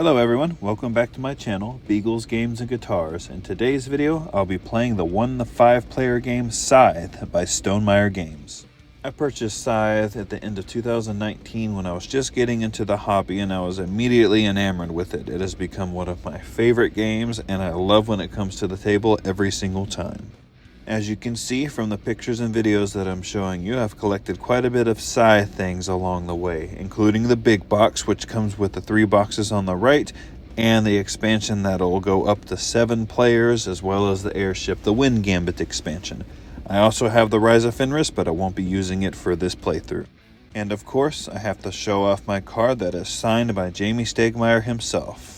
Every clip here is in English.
Hello everyone, welcome back to my channel, Beagles Games and Guitars. In today's video, I'll be playing the 1-to-5 player game Scythe by Stonemaier Games. I purchased Scythe at the end of 2019 when I was just getting into the hobby and I was immediately enamored with it. It has become one of my favorite games and I love when it comes to the table every single time. As you can see from the pictures and videos that I'm showing you, I've collected quite a bit of Scythe things along the way, including the big box, which comes with the 3 boxes on the right, and the expansion that'll go up to 7 players, as well as the airship, the Wind Gambit expansion. I also have the Rise of Fenris, but I won't be using it for this playthrough. And of course, I have to show off my card that is signed by Jamie Stonemaier himself.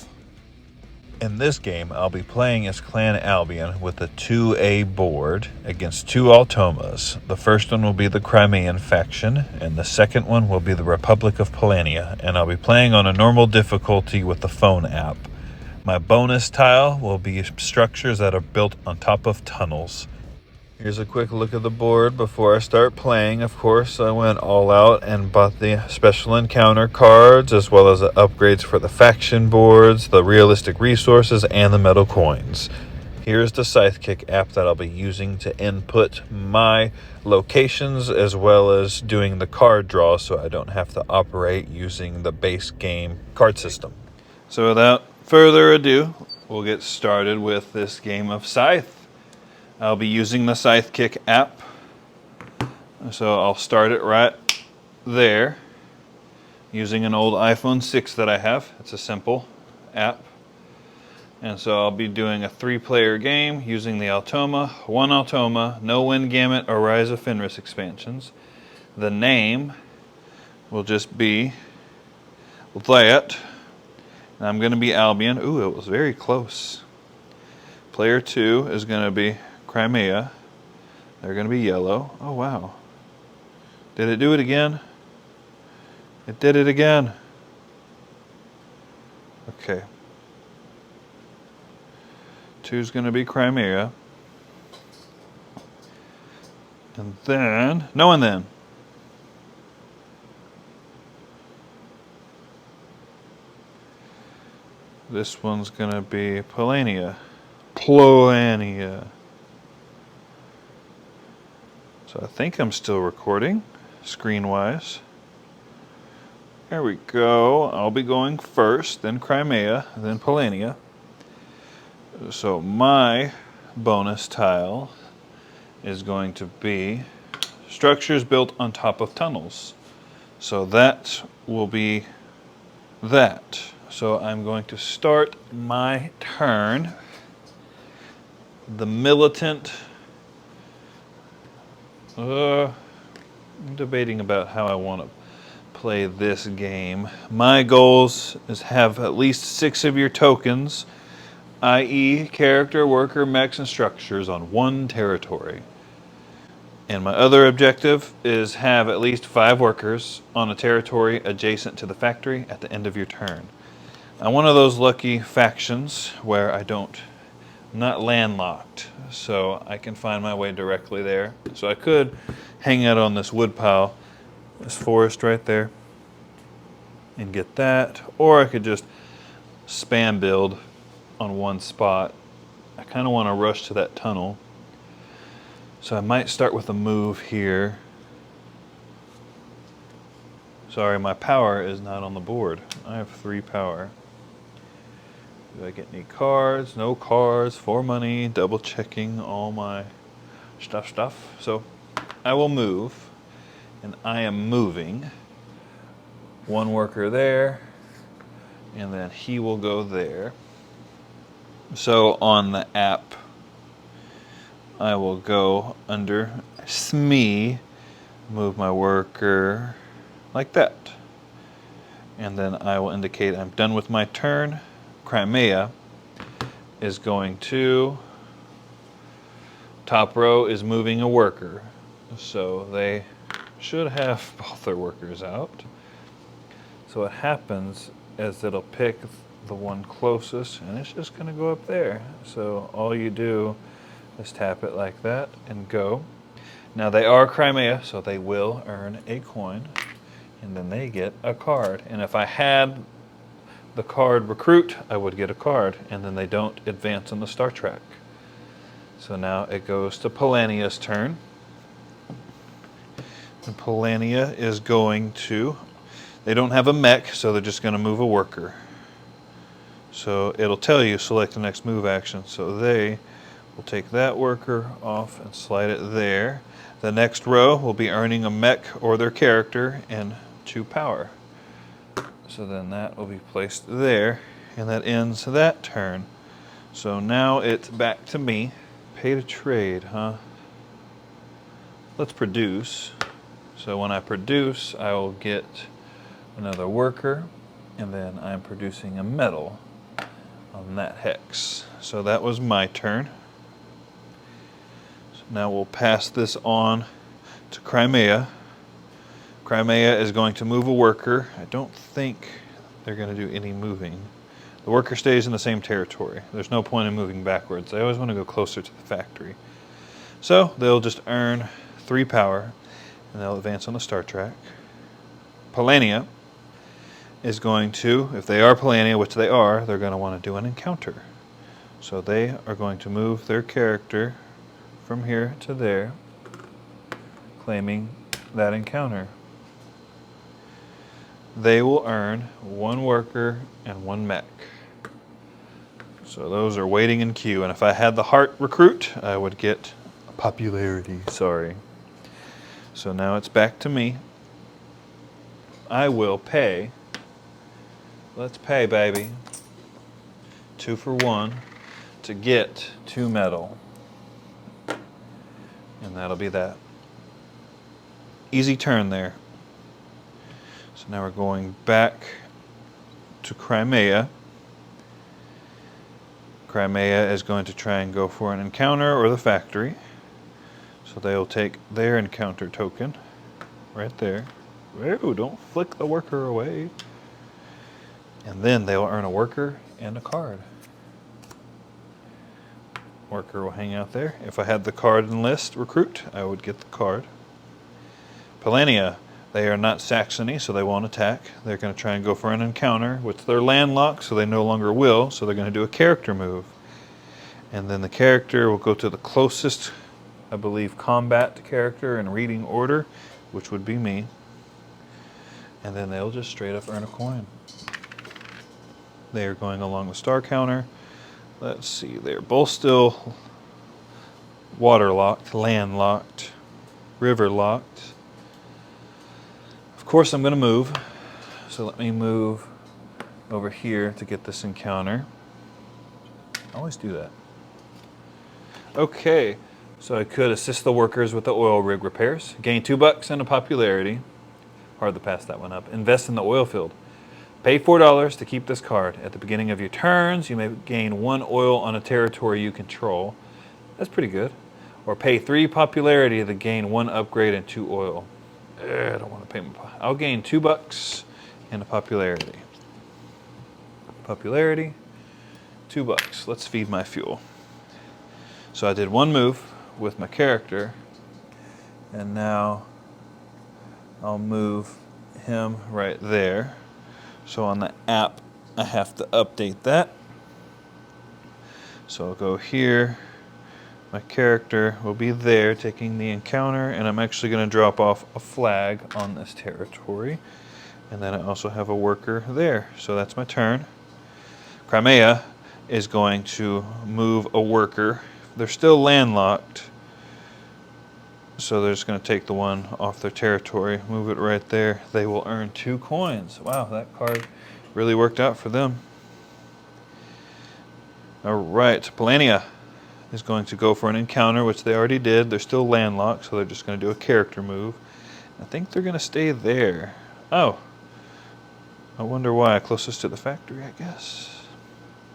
In this game, I'll be playing as Clan Albion with a 2A board against 2 Automas. The first one will be the Crimean faction, and the second one will be the Republic of Polania, and I'll be playing on a normal difficulty with the phone app. My bonus tile will be structures that are built on top of tunnels. Here's a quick look at the board before I start playing. Of course, I went all out and bought the special encounter cards, as well as the upgrades for the faction boards, the realistic resources, and the metal coins. Here's the Scythe app that I'll be using to input my locations, as well as doing the card draw so I don't have to operate using the base game card system. So without further ado, we'll get started with this game of Scythe. I'll be using the Scythe app, so I'll start it right there using an old iPhone 6 that I have. It's a simple app, and so I'll be doing a 3-player game using the Automa, 1 Automa, no Wind Gambit or Rise of Fenris expansions. The name will just be that, and I'm going to be Albion. Ooh, it was very close. Player 2 is going to be Crimea. They're going to be yellow. Oh, wow. Did it do it again? It did it again. Okay. 2 is going to be Crimea. And then, no and then. This one's going to be Polania. Polania. So I think I'm still recording, screen-wise. There we go. I'll be going first, then Crimea, then Polania. So my bonus tile is going to be structures built on top of tunnels. So that will be that. So I'm going to start my turn. The militant. I'm debating about how I want to play this game. My goals is have at least 6 of your tokens, i.e. character, worker, mechs, and structures on 1 territory. And my other objective is have at least 5 workers on a territory adjacent to the factory at the end of your turn. I'm one of those lucky factions where I'm not landlocked, so I can find my way directly there. So I could hang out on this wood pile, this forest right there, and get that, or I could just spam build on 1 spot. I kind of want to rush to that tunnel, so I might start with a move here. Sorry, my power is not on the board. I have 3 power. Do I get any cards? No cards. 4 money. Double checking all my stuff. So I will move, and I am moving. 1 worker there, and then he will go there. So on the app, I will go under SME, move my worker like that. And then I will indicate I'm done with my turn. Crimea is going to, top row is moving a worker, so they should have both their workers out. So what happens is it'll pick the one closest and it's just going to go up there. So all you do is tap it like that and go. Now they are Crimea, so they will earn a coin, and then they get a card. And if I had the card recruit, I would get a card, and then they don't advance on the star track. So now it goes to Polania's turn. And Polania is going to, they don't have a mech, so they're just going to move a worker. So it'll tell you select the next move action. So they will take that worker off and slide it there. The next row will be earning a mech or their character and 2 power. So then that will be placed there, and that ends that turn. So now it's back to me. Pay to trade, huh? Let's produce. So when I produce, I will get another worker, and then I'm producing a metal on that hex. So that was my turn. So now we'll pass this on to Crimea. Crimea is going to move a worker. I don't think they're going to do any moving. The worker stays in the same territory. There's no point in moving backwards. They always want to go closer to the factory. So they'll just earn 3 power, and they'll advance on the star track. Polania is going to, if they are Polania, which they are, they're going to want to do an encounter. So they are going to move their character from here to there, claiming that encounter. They will earn 1 worker and 1 mech. So those are waiting in queue, and if I had the heart recruit, I would get a popularity, sorry. So now it's back to me. I will pay, let's pay baby, 2 for 1 to get 2 metal. And that'll be that. Easy turn there. So now we're going back to Crimea. Crimea is going to try and go for an encounter or the factory. So they'll take their encounter token right there. Whoa, don't flick the worker away. And then they'll earn a worker and a card. Worker will hang out there. If I had the card and list recruit, I would get the card. Polania, they are not Saxony, so they won't attack. They're going to try and go for an encounter, which they're landlocked, so they no longer will, so they're going to do a character move. And then the character will go to the closest, I believe, combat character in reading order, which would be me. And then they'll just straight up earn a coin. They are going along the star counter. Let's see, they're both still waterlocked, landlocked, river locked. Of course I'm going to move, so let me move over here to get this encounter. I always do that. Okay, so I could assist the workers with the oil rig repairs, gain $2 and a popularity. Hard to pass that one up. Invest in the oil field. Pay $4 to keep this card. At the beginning of your turns, you may gain 1 oil on a territory you control. That's pretty good. Or pay 3 popularity to gain 1 upgrade and 2 oil. I don't want to pay my... I'll gain $2 and a popularity. Popularity, $2. Let's feed my fuel. So I did 1 move with my character, and now I'll move him right there. So on the app, I have to update that. So I'll go here. My character will be there taking the encounter, and I'm actually going to drop off a flag on this territory. And then I also have a worker there. So that's my turn. Crimea is going to move a worker. They're still landlocked, so they're just going to take the one off their territory, move it right there. They will earn 2 coins. Wow, that card really worked out for them. All right, Polania is going to go for an encounter, which they already did. They're still landlocked, so they're just going to do a character move. I think they're going to stay there. Oh, I wonder why. Closest to the factory, I guess.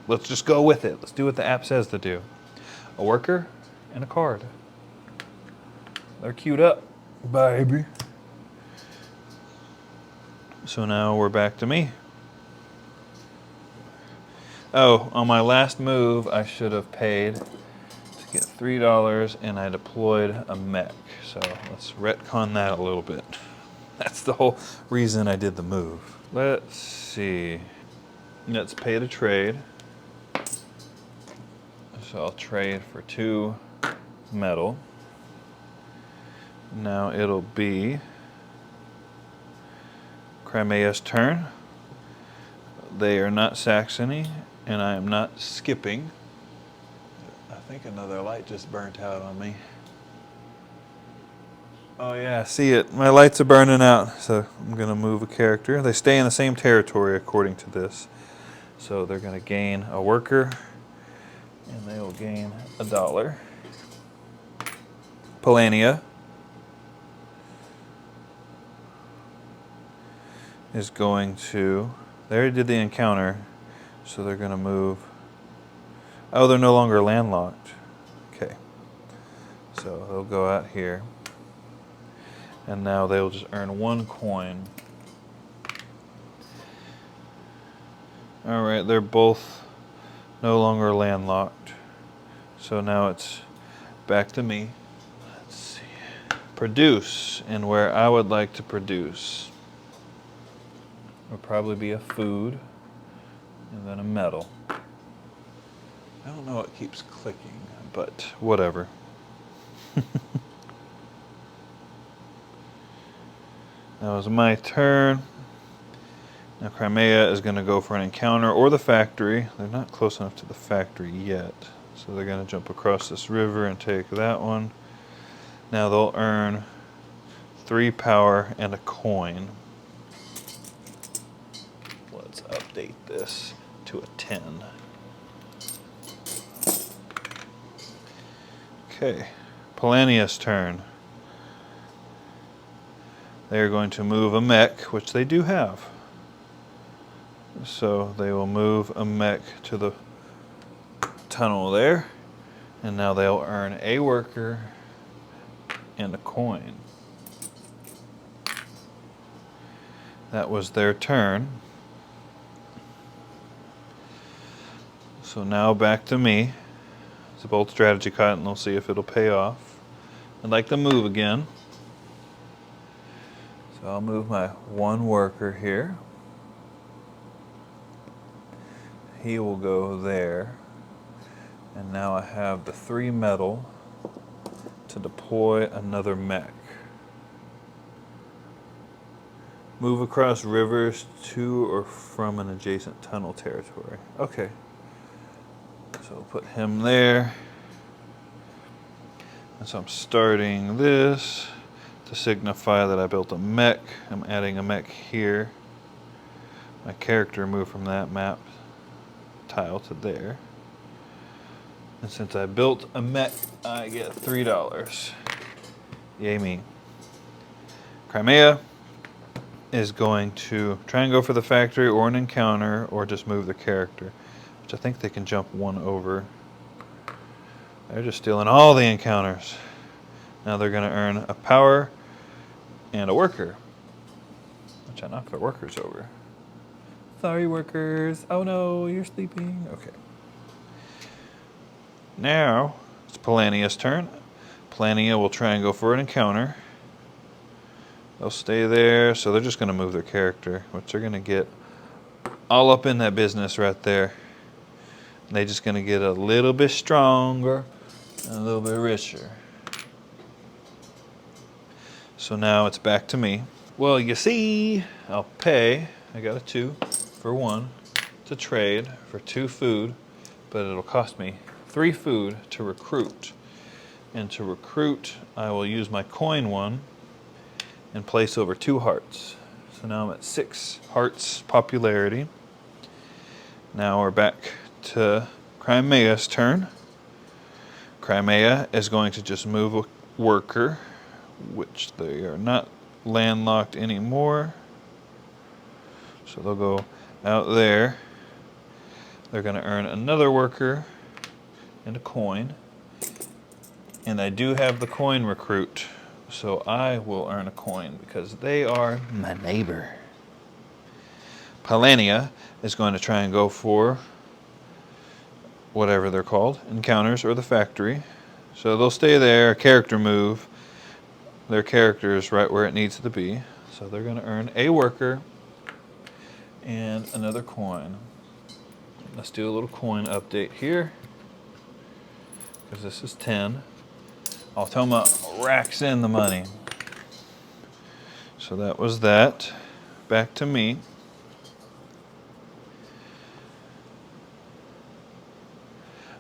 Let's just go with it. Let's do what the app says to do. A worker and a card. They're queued up, baby. So now we're back to me. Oh, on my last move, I should have paid to get $3, and I deployed a mech. So let's retcon that a little bit. That's the whole reason I did the move. Let's see. Let's pay to trade. So I'll trade for 2 metal. Now it'll be Crimeia's turn. They are not Saxony, and I am not skipping. I think another light just burnt out on me. Oh yeah, see it. My lights are burning out, so I'm going to move a character. They stay in the same territory according to this. So they're going to gain a worker, and they will gain $1. Polania is going to... They already did the encounter, so they're going to move... Oh, they're no longer landlocked. Okay. So they'll go out here. And now they'll just earn 1 coin. Alright, they're both no longer landlocked. So now it's back to me. Let's see. Produce, and where I would like to produce would probably be a food and then a metal. I don't know what keeps clicking, but whatever. That was my turn. Now Crimea is going to go for an encounter or the factory. They're not close enough to the factory yet. So they're going to jump across this river and take that one. Now they'll earn 3 power and a coin. Let's update this to a 10. Okay, Polania's turn. They're going to move a mech, which they do have. So they will move a mech to the tunnel there. And now they'll earn a worker and a coin. That was their turn. So now back to me. It's a bold strategy cut, and we'll see if it'll pay off. I'd like to move again. So I'll move my 1 worker here. He will go there. And now I have the 3 metal to deploy another mech. Move across rivers to or from an adjacent tunnel territory. Okay. So I'll put him there. And so I'm starting this to signify that I built a mech. I'm adding a mech here. My character moved from that map tile to there. And since I built a mech, I get $3. Yay me. Crimea is going to try and go for the factory or an encounter or just move the character, which I think they can jump 1 over. They're just stealing all the encounters. Now they're going to earn a power and a worker, which I knocked their workers over. Sorry, workers. Oh no, you're sleeping. Okay. Now it's Polania's turn. Polania will try and go for an encounter. They'll stay there, so they're just going to move their character, which they're going to get all up in that business right there. They're just going to get a little bit stronger and a little bit richer. So now it's back to me. Well, you see, I'll pay. I got a 2 for 1 to trade for 2 food, but it'll cost me 3 food to recruit. And to recruit, I will use my coin 1 and place over 2 hearts. So now I'm at 6 hearts popularity. Now we're back to Crimeia's turn. Crimea is going to just move a worker, which they are not landlocked anymore. So they'll go out there. They're going to earn another worker and a coin. And I do have the coin recruit, so I will earn a coin because they are my neighbor. Polania is going to try and go for whatever they're called, encounters or the factory. So they'll stay there, character move. Their character is right where it needs to be. So they're going to earn a worker and another coin. Let's do a little coin update here, because this is 10. Automa racks in the money. So that was that. Back to me.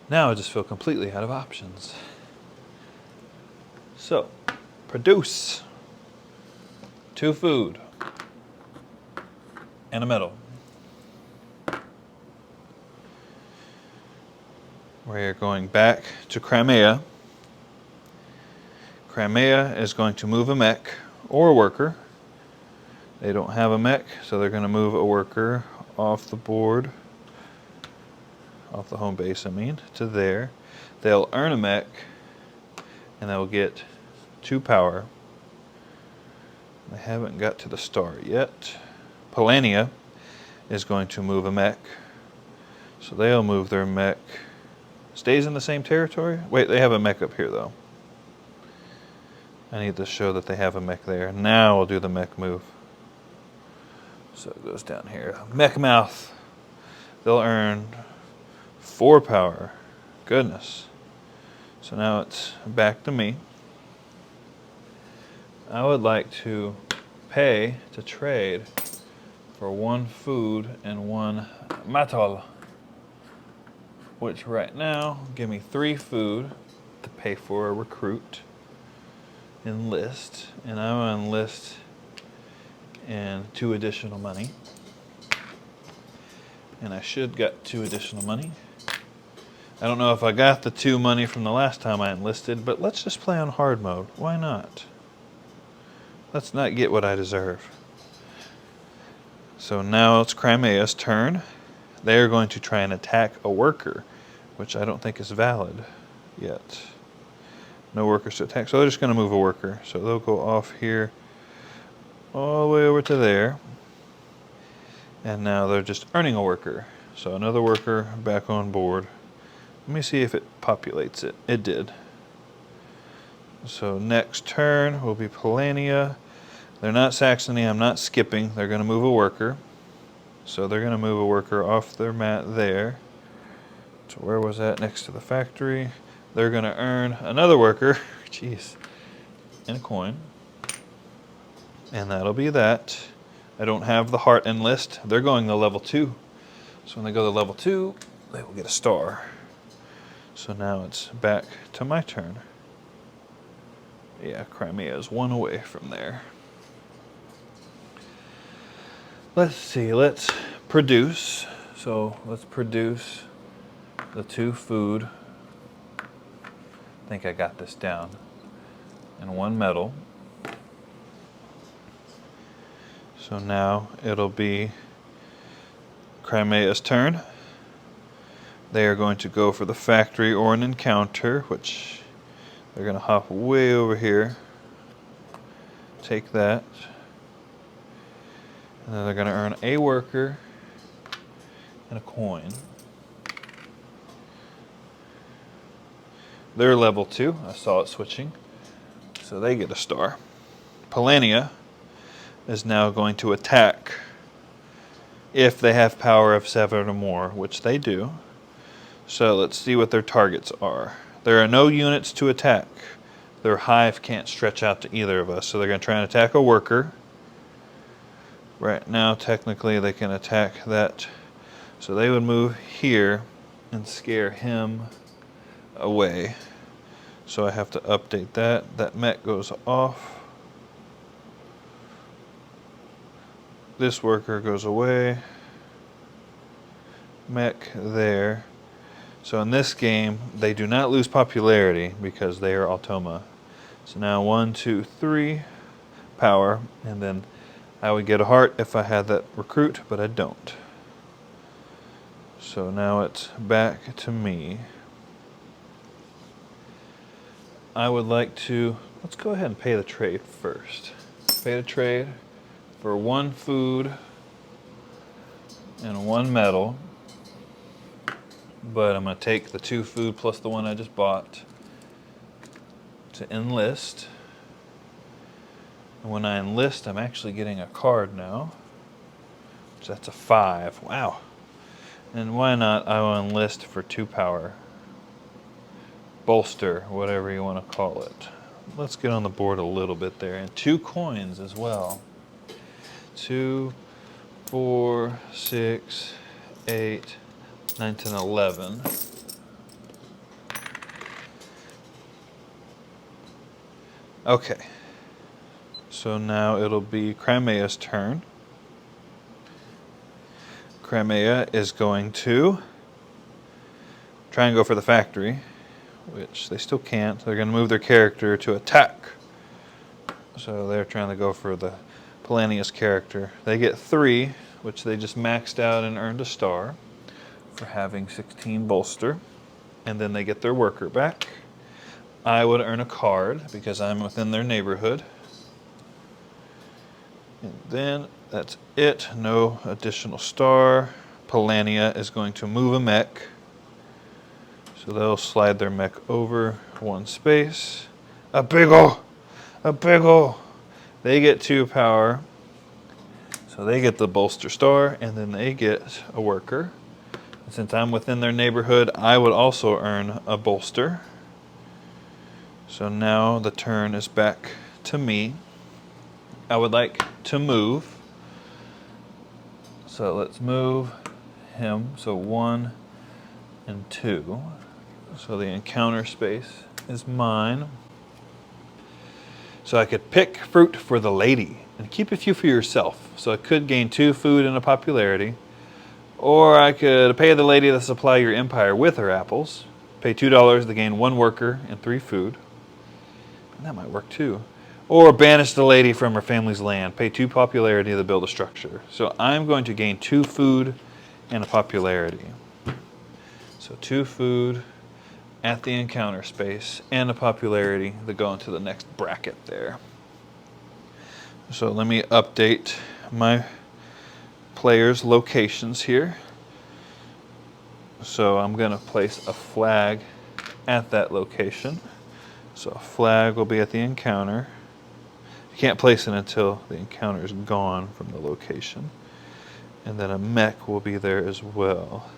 Now I just feel completely out of options. So, produce 2 food and a metal. We're going back to Crimea. Crimea is going to move a mech or a worker. They don't have a mech, so they're going to move a worker off the board, off the home base, to there. They'll earn a mech, and they'll get 2 power. They haven't got to the star yet. Polania is going to move a mech, so they'll move their mech. Stays in the same territory? Wait, they have a mech up here, though. I need to show that they have a mech there. Now we'll do the mech move. So it goes down here. Mech mouth. They'll earn 4 power. Goodness. So now it's back to me. I would like to pay to trade for 1 food and 1 metal, which right now give me 3 food to pay for a recruit. Enlist, and I'm going to enlist in 2 additional money. And I should get 2 additional money. I don't know if I got the 2 money from the last time I enlisted, but let's just play on hard mode. Why not? Let's not get what I deserve. So now it's Crimea's turn. They're going to try and attack a worker, which I don't think is valid yet. No workers to attack, so they're just going to move a worker. So they'll go off here all the way over to there. And now they're just earning a worker. So another worker back on board. Let me see if it populates it. It did. So next turn will be Polania. They're not Saxony, I'm not skipping. They're going to move a worker. So they're going to move a worker off their mat there. So where was that? Next to the factory. They're going to earn another worker. Jeez. And a coin. And that'll be that. I don't have the heart enlist. They're going to level 2. So when they go to level 2, they will get a star. So now it's back to my turn. Yeah, Crimea is 1 away from there. Let's see, let's produce. So let's produce the 2 food. I think I got this down. And 1 metal. So now it'll be Crimea's turn. They are going to go for the factory or an encounter, which they're going to hop way over here. Take that. And then they're going to earn a worker and a coin. They're level 2. I saw it switching. So they get a star. Polania is now going to attack if they have power of 7 or more, which they do. So let's see what their targets are. There are no units to attack. Their hive can't stretch out to either of us, so they're going to try and attack a worker. Right now, technically, they can attack that. So they would move here and scare him away. So I have to update that. That mech goes off. This worker goes away. Mech there. So in this game, they do not lose popularity because they are Automa. So now 1, 2, 3 power, and then I would get a heart if I had that recruit, but I don't. So now it's back to me. I would like to, let's go ahead and pay the trade first. Pay the trade for 1 food and 1 metal. But I'm going to take the 2 food plus the 1 I just bought to enlist. And when I enlist, I'm actually getting a card now. So that's a 5. Wow. And why not, I will enlist for 2 power. Bolster, whatever you want to call it. Let's get on the board a little bit there. And 2 coins as well. 2, 4, 6, 8, 9, 10, 11. Okay. So now it'll be Crimeia's turn. Crimea is going to try and go for the factory, which they still can't. They're going to move their character to attack. So they're trying to go for the Polania's character. They get 3, which they just maxed out and earned a star for having 16 bolster. And then they get their worker back. I would earn a card because I'm within their neighborhood. And then that's it. No additional star. Polania is going to move a mech. So they'll slide their mech over 1 space. A big ol'! A big ol'! They get 2 power. So they get the bolster star, and then they get a worker. And since I'm within their neighborhood, I would also earn a bolster. So now the turn is back to me. I would like to move. So let's move him. So 1 and 2. So the encounter space is mine. So I could pick fruit for the lady and keep a few for yourself. So I could gain 2 food and a popularity. Or I could pay the lady to supply your empire with her apples. Pay $2 to gain 1 worker and 3 food. And that might work too. Or banish the lady from her family's land. Pay 2 popularity to build a structure. So I'm going to gain 2 food and a popularity. So 2 food at the encounter space and a popularity that go into the next bracket there. So let me update my players' locations here. So I'm going to place a flag at that location. So a flag will be at the encounter. You can't place it until the encounter is gone from the location. And then a mech will be there as well.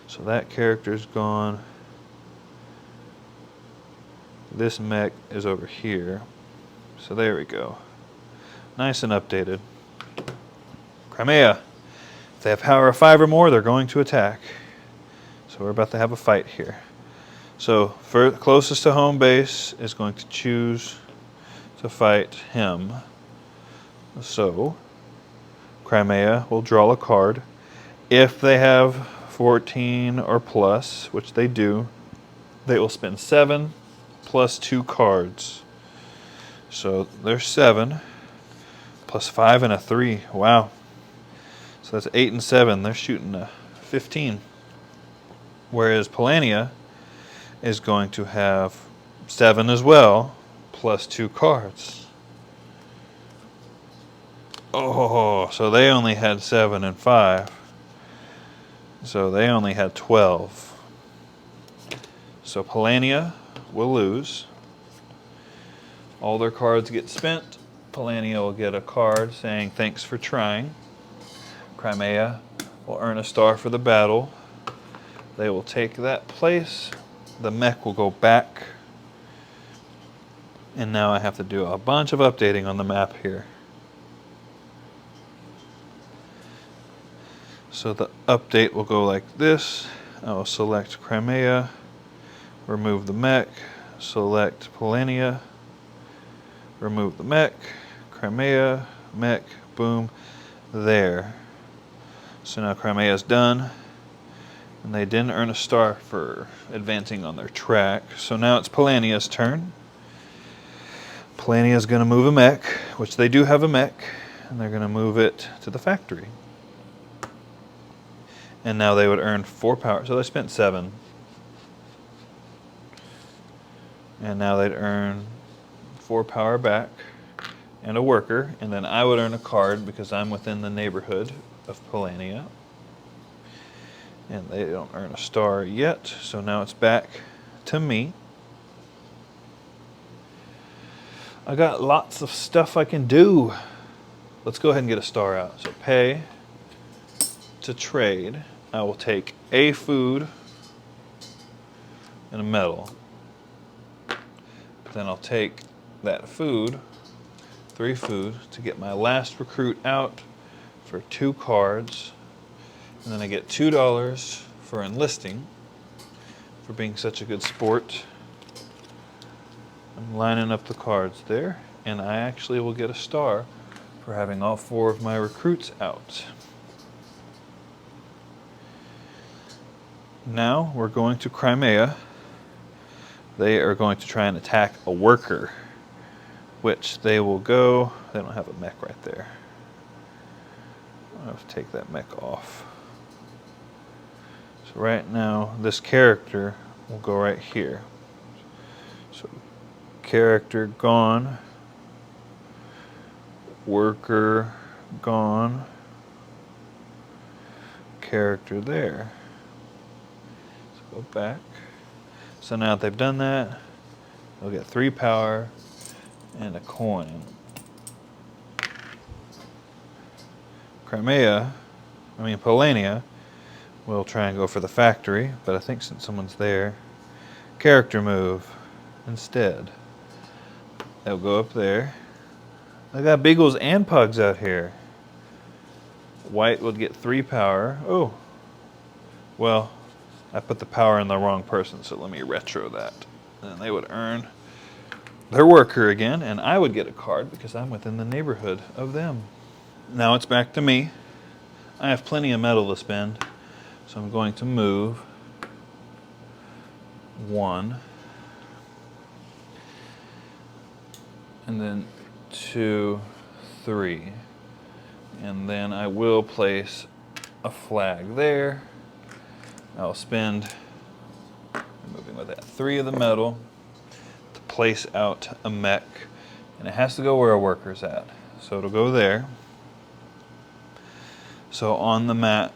So that character is gone. This mech is over here. So there we go. Nice and updated. Crimea. If they have power of 5 or more, they're going to attack. So we're about to have a fight here. So for closest to home base is going to choose to fight him. So Crimea will draw a card. If they have 14 or plus, which they do, they will spend 7 plus 2 cards. So there's 7 plus 5 and a 3. Wow. So that's 8 and 7. They're shooting a 15. Whereas Polania is going to have 7 as well, plus 2 cards. Oh, so they only had 7 and 5. So they only had 12. So Polania will lose. All their cards get spent. Polania will get a card saying thanks for trying. Crimea will earn a star for the battle. They will take that place. The mech will go back. And now I have to do a bunch of updating on the map here. So the update will go like this. I will select Crimea, remove the mech, select Polania, remove the mech, Crimea, mech, boom, there. So now Crimea is done. And they didn't earn a star for advancing on their track. So now it's Polania's turn. Polania is going to move a mech, which they do have a mech, and they're going to move it to the factory. And now they would earn 4 power. So they spent 7. And now they'd earn 4 power back and a worker. And then I would earn a card because I'm within the neighborhood of Polania. And they don't earn a star yet, so now it's back to me. I got lots of stuff I can do. Let's go ahead and get a star out. So pay to trade. I will take a food and a medal. But then I'll take that food, 3 food, to get my last recruit out for 2 cards. And then I get $2 for enlisting, for being such a good sport. I'm lining up the cards there, and I actually will get a star for having all 4 of my recruits out. Now we're going to Crimea. They are going to try and attack a worker, which they will go. They don't have a mech right there. I'll have to take that mech off. So right now, this character will go right here. So character gone, worker gone, character there. So go back. So now that they've done that, they'll get 3 power and a coin. Polania will try and go for the factory, but I think since someone's there, character move instead. They'll go up there. I got beagles and pugs out here. White would get 3 power. Oh, well, I put the power in the wrong person, so let me retro that. And they would earn their worker again, and I would get a card because I'm within the neighborhood of them. Now it's back to me. I have plenty of metal to spend, so I'm going to move 1, and then 2, 3, and then I will place a flag there. I'll spend, moving with that, 3 of the metal to place out a mech, and it has to go where a worker's at, so it'll go there. So on the mat,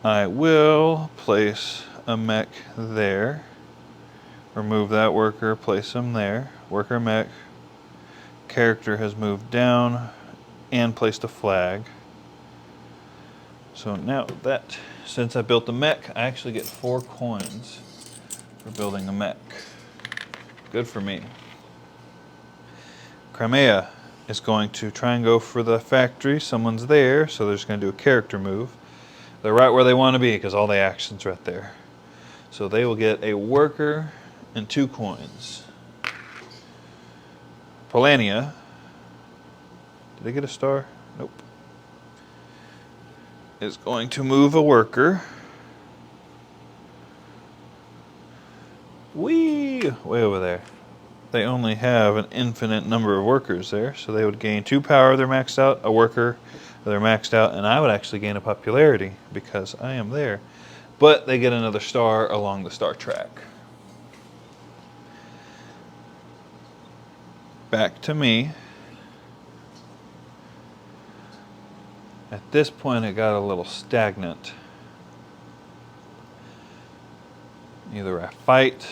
I will place a mech there, remove that worker, place him there, worker mech, character has moved down and placed a flag. So now that, since I built the mech, I actually get 4 coins for building a mech. Good for me. Crimea is going to try and go for the factory. Someone's there, so they're just going to do a character move. They're right where they want to be because all the action's right there. So they will get a worker and 2 coins. Polania, did they get a star? Nope. Is going to move a worker. Way over there. They only have an infinite number of workers there, so they would gain 2 power, they're maxed out, a worker, they're maxed out, and I would actually gain a popularity because I am there. But they get another star along the star track. Back to me. At this point it got a little stagnant. Either I fight,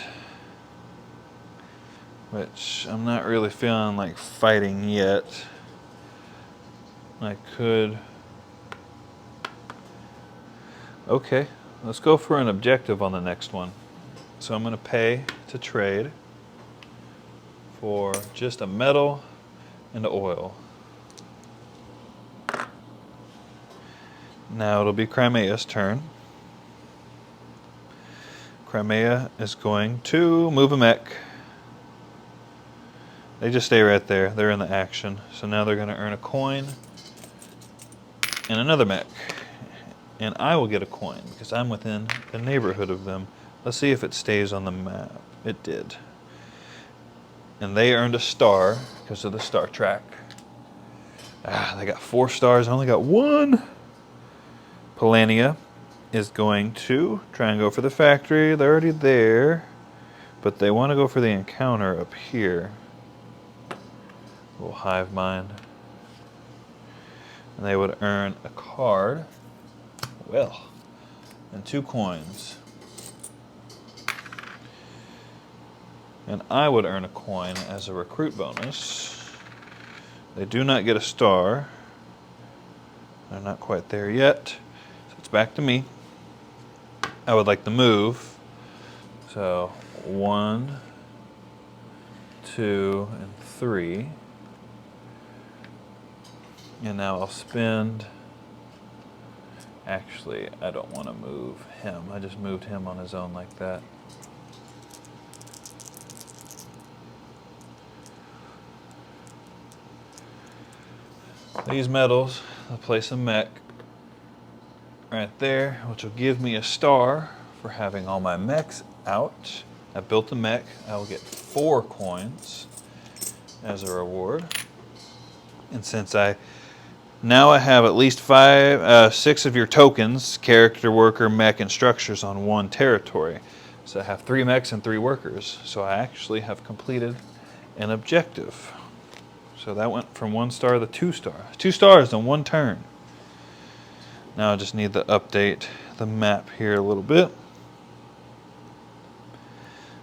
which I'm not really feeling like fighting yet. I could... Okay, let's go for an objective on the next one. So I'm going to pay to trade for just a metal and oil. Now it'll be Crimea's turn. Crimea is going to move a mech. They just stay right there. They're in the action. So now they're going to earn a coin and another mech. And I will get a coin because I'm within the neighborhood of them. Let's see if it stays on the map. It did. And they earned a star because of the star track. They got 4 stars. I only got 1. Polania is going to try and go for the factory. They're already there. But they want to go for the encounter up here. Little hive mind. And they would earn a card. Well, and 2 coins. And I would earn a coin as a recruit bonus. They do not get a star. They're not quite there yet. So it's back to me. I would like to move. So 1, 2, and 3. And now I'll spend. Actually, I don't want to move him. I just moved him on his own like that. These medals, I'll place a mech right there, which will give me a star for having all my mechs out. I built a mech. I will get 4 coins as a reward. And since now I have at least 6 of your tokens, character, worker, mech, and structures on one territory. So I have 3 mechs and 3 workers. So I actually have completed an objective. So that went from 1 star to 2 stars. 2 stars in 1 turn. Now I just need to update the map here a little bit.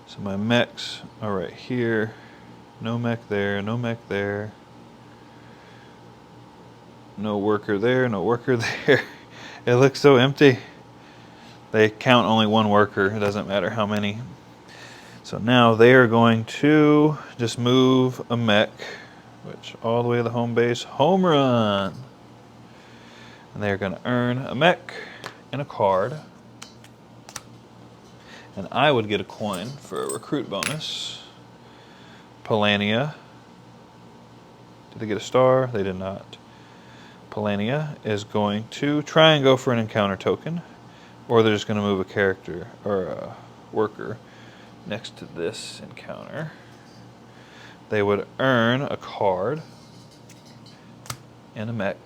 So my mechs are right here. No mech there, no mech there. No worker there, no worker there. It looks so empty. They count only 1 worker. It doesn't matter how many. So now they are going to just move a mech, which all the way to the home base. Home run! And they're going to earn a mech and a card. And I would get a coin for a recruit bonus. Polania. Did they get a star? They did not. Polania is going to try and go for an encounter token, or they're just going to move a character or a worker next to this encounter. They would earn a card and a mech,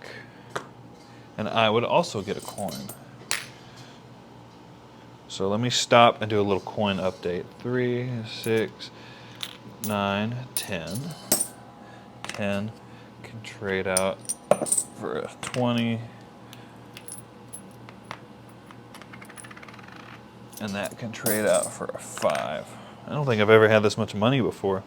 and I would also get a coin. So let me stop and do a little coin update. 3, 6, 9, 10. 10 can trade out for a 20. And that can trade out for a 5. I don't think I've ever had this much money before.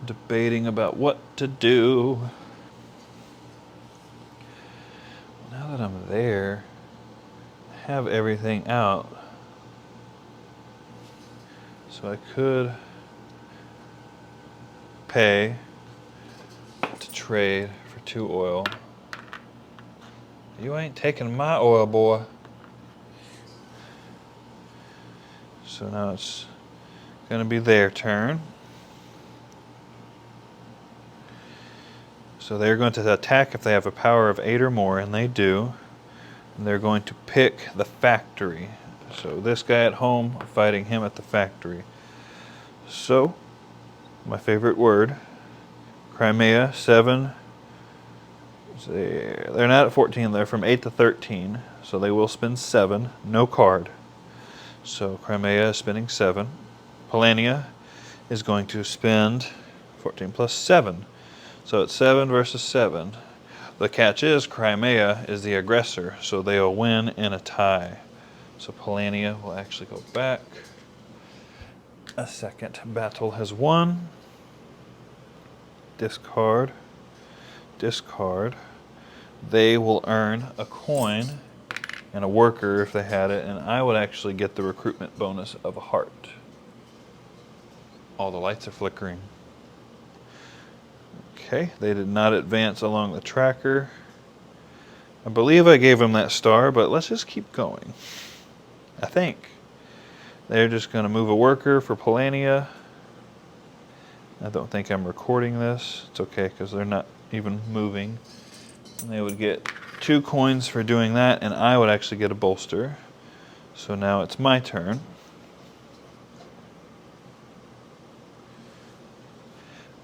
Debating about what to do. Now that I'm there, I have everything out. So I could pay to trade for 2 oil. You ain't taking my oil, boy. So now it's going to be their turn. So they're going to attack if they have a power of 8 or more, and they do. And they're going to pick the factory. So this guy at home, fighting him at the factory. So, my favorite word, Crimea, 7. They're not at 14, they're from 8 to 13. So they will spend 7, no card. So Crimea is spending 7. Polania is going to spend 14 plus 7. So it's 7 versus 7. The catch is Crimea is the aggressor, so they'll win in a tie. So Polania will actually go back. A second battle has won. Discard. Discard. They will earn a coin and a worker if they had it, and I would actually get the recruitment bonus of a heart. All the lights are flickering. Okay, they did not advance along the tracker. I believe I gave them that star, but let's just keep going. I think. They're just going to move a worker for Polania. I don't think I'm recording this. It's okay because they're not even moving. And they would get 2 coins for doing that, and I would actually get a bolster. So now it's my turn.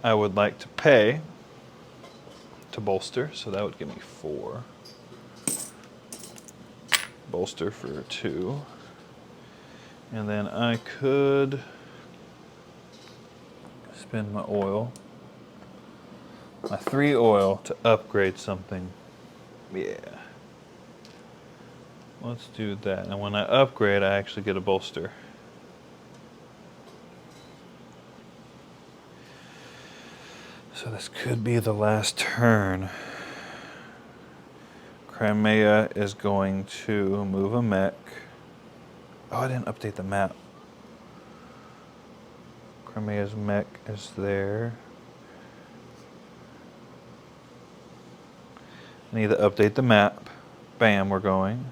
I would like to pay to bolster, so that would give me 4. Bolster for 2. And then I could spend my oil, my 3 oil, to upgrade something. Yeah. Let's do that. And when I upgrade, I actually get a bolster. So this could be the last turn. Crimea is going to move a mech. Oh, I didn't update the map. Crimea's mech is there. I need to update the map. Bam, we're going.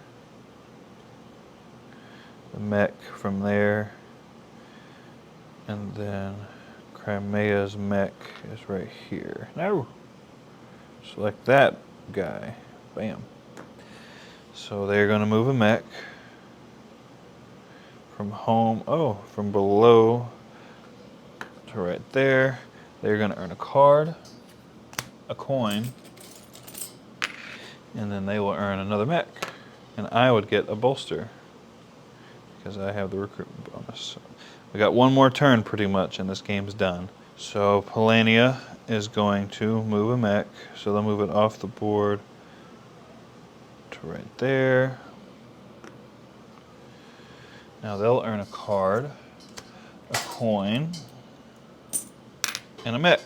The mech from there. And then Crimea's mech is right here. No! Select that guy. Bam. So they're going to move a mech from home, from below to right there. They're going to earn a card, a coin, and then they will earn another mech. And I would get a bolster because I have the recruitment bonus. So we got one more turn pretty much and this game's done. So Polania is going to move a mech, so they'll move it off the board to right there. Now they'll earn a card, a coin, and a mech.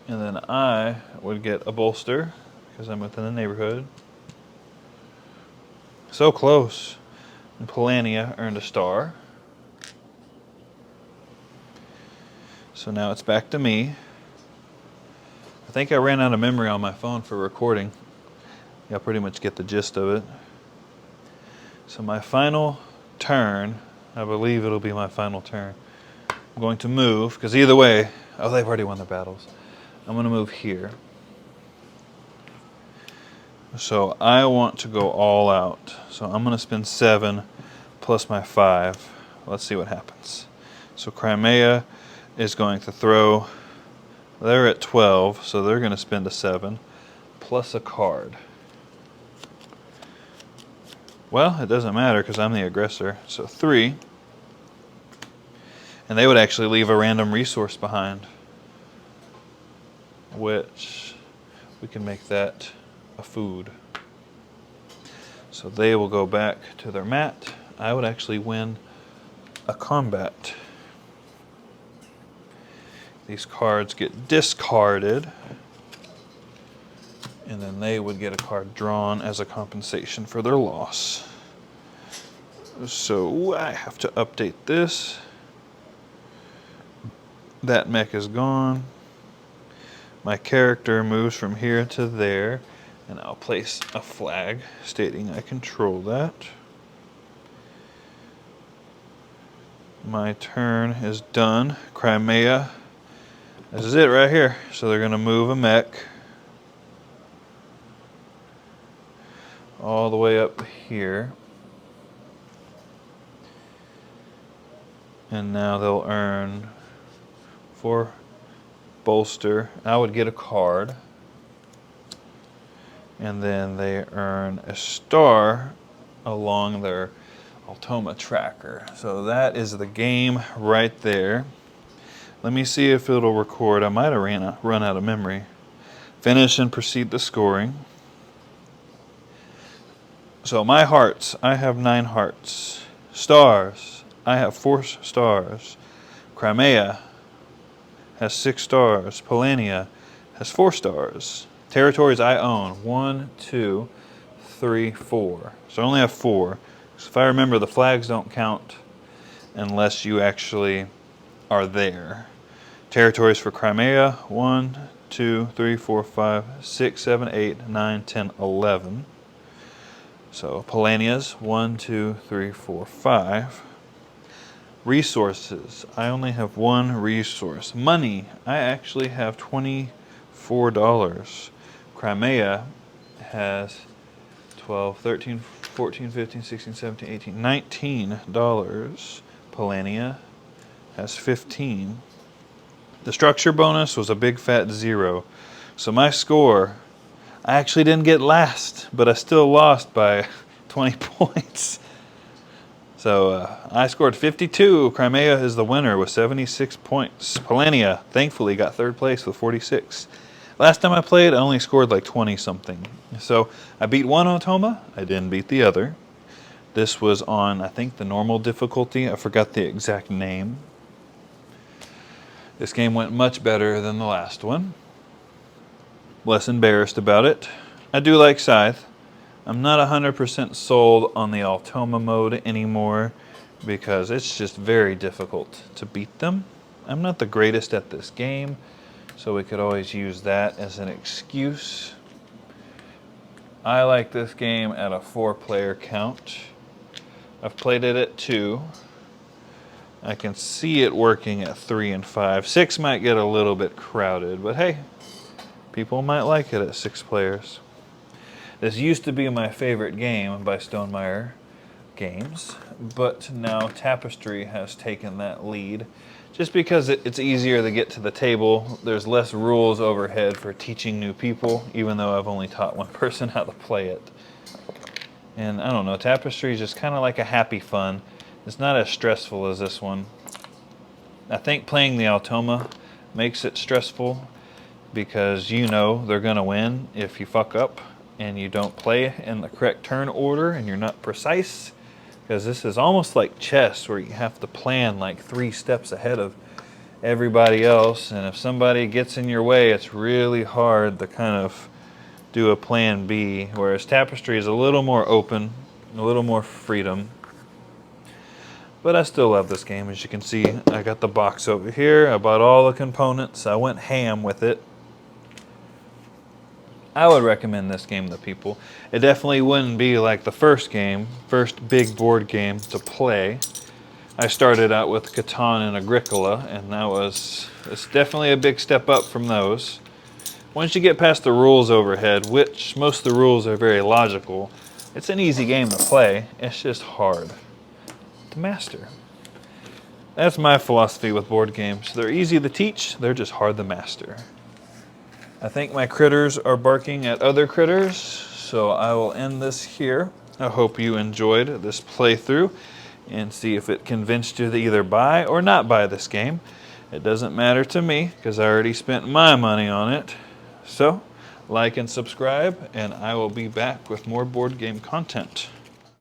And then I would get a bolster because I'm within the neighborhood. So close. And Polania earned a star. So now it's back to me. I think I ran out of memory on my phone for recording. Y'all pretty much get the gist of it. So my final turn, I believe it'll be my final turn. I'm going to move, because either way, they've already won their battles. I'm going to move here. So I want to go all out. So I'm going to spend 7 plus my 5. Let's see what happens. So Crimea is going to throw, they're at 12, so they're going to spend a 7 plus a card. Well, it doesn't matter because I'm the aggressor. So 3. And they would actually leave a random resource behind, which we can make that a food. So they will go back to their mat. I would actually win a combat. These cards get discarded, and then they would get a card drawn as a compensation for their loss. So I have to update this. That mech is gone. My character moves from here to there, and I'll place a flag stating I control that. My turn is done. Crimea, this is it right here. So they're going to move a mech all the way up here. And now they'll earn 4 bolster. I would get a card. And then they earn a star along their Automa tracker. So that is the game right there. Let me see if it'll record. I might have run out of memory. Finish and proceed to scoring. So my hearts, I have 9 hearts. Stars, I have 4 stars. Crimea has 6 stars. Polania has 4 stars. Territories I own, 1, 2, 3, 4. So I only have 4. So if I remember, the flags don't count unless you actually are there. Territories for Crimea, 1, 2, 3, 4, 5, 6, 7, 8, 9, 10, 11. So Polania's 1, 2, 3, 4, 5. Resources, I only have 1 resource. Money, I actually have $24. Crimea has 12, 13, 14, 15, 16, 17, 18, $19. Polania has 15. The structure bonus was a big fat 0. So my score, I actually didn't get last, but I still lost by 20 points. So I scored 52. Crimea is the winner with 76 points. Polania, thankfully, got 3rd place with 46. Last time I played, I only scored like 20-something. So I beat one Automa. I didn't beat the other. This was on, I think, the normal difficulty. I forgot the exact name. This game went much better than the last one. less embarrassed about it. I do like Scythe. I'm not 100% sold on the Automa mode anymore because it's just very difficult to beat them. I'm not the greatest at this game, so we could always use that as an excuse. I like this game at a 4-player count. I've played it at 2. I can see it working at 3 and 5. 6 might get a little bit crowded, but hey, people might like it at 6 players. This used to be my favorite game by Stonemaier Games, but now Tapestry has taken that lead. Just because it's easier to get to the table, there's less rules overhead for teaching new people, even though I've only taught one person how to play it. And I don't know, Tapestry is just kind of like a happy fun. It's not as stressful as this one. I think playing the Automa makes it stressful because you know they're going to win if you fuck up and you don't play in the correct turn order and you're not precise. Because this is almost like chess where you have to plan like 3 steps ahead of everybody else, and if somebody gets in your way, it's really hard to kind of do a plan B, whereas Tapestry is a little more open, a little more freedom. But I still love this game. As you can see, I got the box over here. I bought all the components. I went ham with it. I would recommend this game to people. It definitely wouldn't be like the first big board game to play. I started out with Catan and Agricola, and it's definitely a big step up from those. Once you get past the rules overhead, which most of the rules are very logical, it's an easy game to play. It's just hard to master. That's my philosophy with board games. They're easy to teach, they're just hard to master. I think my critters are barking at other critters, so I will end this here. I hope you enjoyed this playthrough and see if it convinced you to either buy or not buy this game. It doesn't matter to me because I already spent my money on it. So, like and subscribe, and I will be back with more board game content.